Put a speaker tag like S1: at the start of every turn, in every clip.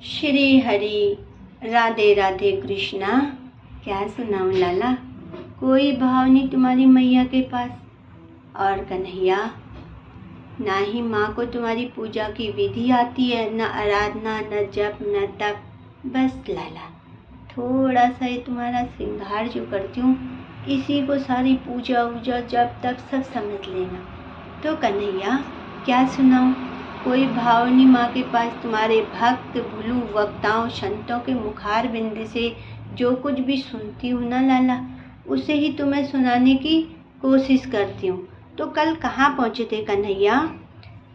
S1: श्री हरि राधे राधे कृष्णा। क्या सुनाऊं लाला, कोई भाव नहीं तुम्हारी मैया के पास। और कन्हैया, ना ही माँ को तुम्हारी पूजा की विधि आती है, न आराधना, न जप, न तप। बस लाला, थोड़ा सा ये तुम्हारा श्रृंगार जो करती हूँ, इसी को सारी पूजा वूजा जब तक सब समझ लेना। तो कन्हैया, क्या सुनाऊं, कोई भाव नहीं माँ के पास। तुम्हारे भक्त भुलू वक्ताओं संतों के मुखार बिंद से जो कुछ भी सुनती हूँ ना लाला, उसे ही तुम्हें सुनाने की कोशिश करती हूँ। तो कल कहाँ पहुँचे थे कन्हैया?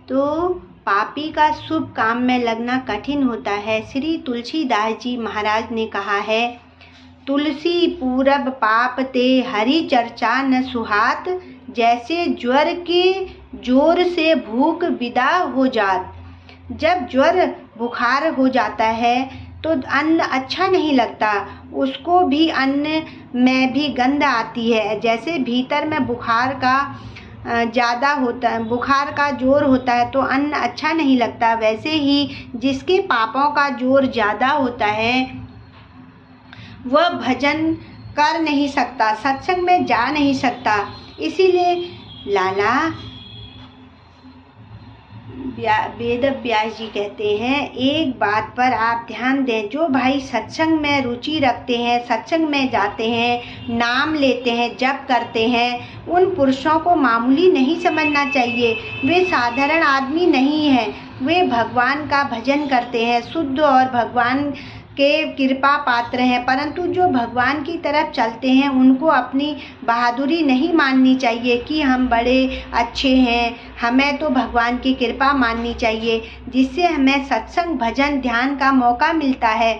S1: तो पापी का शुभ काम में लगना कठिन होता है। श्री तुलसीदास जी महाराज ने कहा है, तुलसी पूरब पाप ते हरि चर्चा न सुहात, जैसे ज्वर के जोर से भूख विदा हो जात। जब ज्वर बुखार हो जाता है तो अन्न अच्छा नहीं लगता, उसको भी अन्न में भी गंध आती है। जैसे भीतर में बुखार का ज़्यादा होता है, बुखार का जोर होता है तो अन्न अच्छा नहीं लगता, वैसे ही जिसके पापों का जोर ज़्यादा होता है वह भजन कर नहीं सकता, सत्संग में जा नहीं सकता। इसीलिए लाला, वेद व्यास जी कहते हैं, एक बात पर आप ध्यान दें, जो भाई सत्संग में रुचि रखते हैं, सत्संग में जाते हैं, नाम लेते हैं, जप करते हैं, उन पुरुषों को मामूली नहीं समझना चाहिए। वे साधारण आदमी नहीं हैं, वे भगवान का भजन करते हैं, शुद्ध और भगवान के कृपा पात्र हैं। परंतु जो भगवान की तरफ चलते हैं उनको अपनी बहादुरी नहीं माननी चाहिए कि हम बड़े अच्छे हैं, हमें तो भगवान की कृपा माननी चाहिए, जिससे हमें सत्संग भजन ध्यान का मौका मिलता है।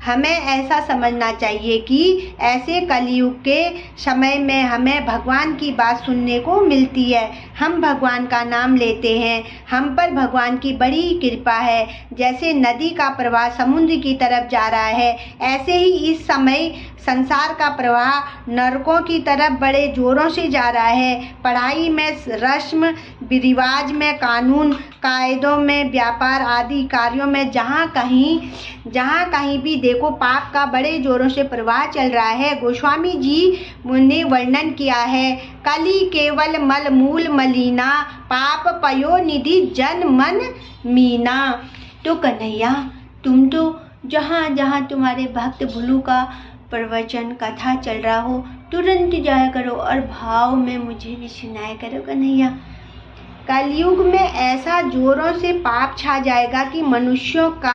S1: हमें ऐसा समझना चाहिए कि ऐसे कलयुग के समय में हमें भगवान की बात सुनने को मिलती है। हम भगवान का नाम लेते हैं, हम पर भगवान की बड़ी कृपा है। जैसे नदी का प्रवाह समुद्र की तरफ जा रहा है, ऐसे ही इस समय संसार का प्रवाह नरकों की तरफ बड़े जोरों से जा रहा है। पढ़ाई में, रस्म रिवाज में, कानून कायदों में, व्यापार आदि कार्यों में, जहाँ कहीं भी देखो पाप का बड़े जोरों से प्रवाह चल रहा है। गोस्वामी जी ने वर्णन किया है, कली केवल मल मूल मलिना, पाप पयो निधि जन मन मीना। तो कन्हैया, तुम तो जहाँ जहाँ तुम्हारे भक्त भुलू का प्रवचन कथा चल रहा हो, तुरंत जाया करो और भाव में मुझे भी सुनाया करो कन्हैया। कलयुग में ऐसा जोरों से पाप छा जाएगा कि मनुष्यों का